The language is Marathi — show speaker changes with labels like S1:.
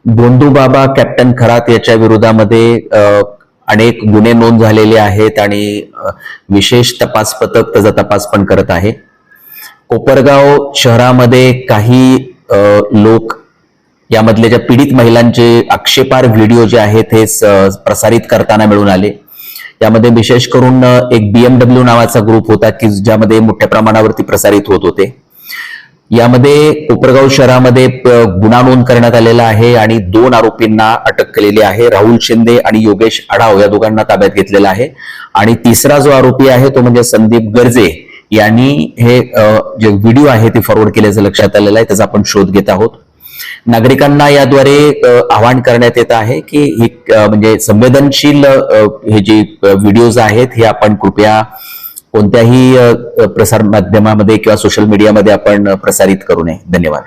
S1: गोंधू बाबा कॅप्टन खरात याच्या विरोधामध्ये अनेक गुन्हे नोंद झालेले आहेत आणि विशेष तपास पथक त्याचा तपास पण करत आहे. कोपरगाव शहरामध्ये काही लोक यामधले ज्या पीडित महिलांचे आक्षेपार्ह व्हिडिओ जे आहेत हे प्रसारित करताना मिळून आले. यामध्ये विशेष करून एक BMW नावाचा ग्रुप होता की ज्यामध्ये मोठ्या प्रमाणावरती प्रसारित होत होते. यामध्ये कोपरगाव शहरामध्ये गुन्हा नोंद करण्यात आलेला आहे आणि 2 आरोपींना अटक केलेली आहे. राहुल शिंदे आणि योगेश आढाव या दोघांना ताब्यात घेतलेला आहे आणि तिसरा जो आरोपी आहे तो म्हणजे संदीप गर्जे यांनी हे जे व्हिडिओ आहे ते फॉरवर्ड केल्याचं लक्षात आलेलं आहे. त्याचा आपण शोध घेत आहोत. नागरिकांना याद्वारे आवाहन करण्यात येत आहे की ही म्हणजे संवेदनशील हे जे व्हिडिओज आहेत हे आपण कृपया कोणत्याही प्रसार माध्यमामध्ये किंवा सोशल मीडियामध्ये आपण प्रसारित करू नये. धन्यवाद.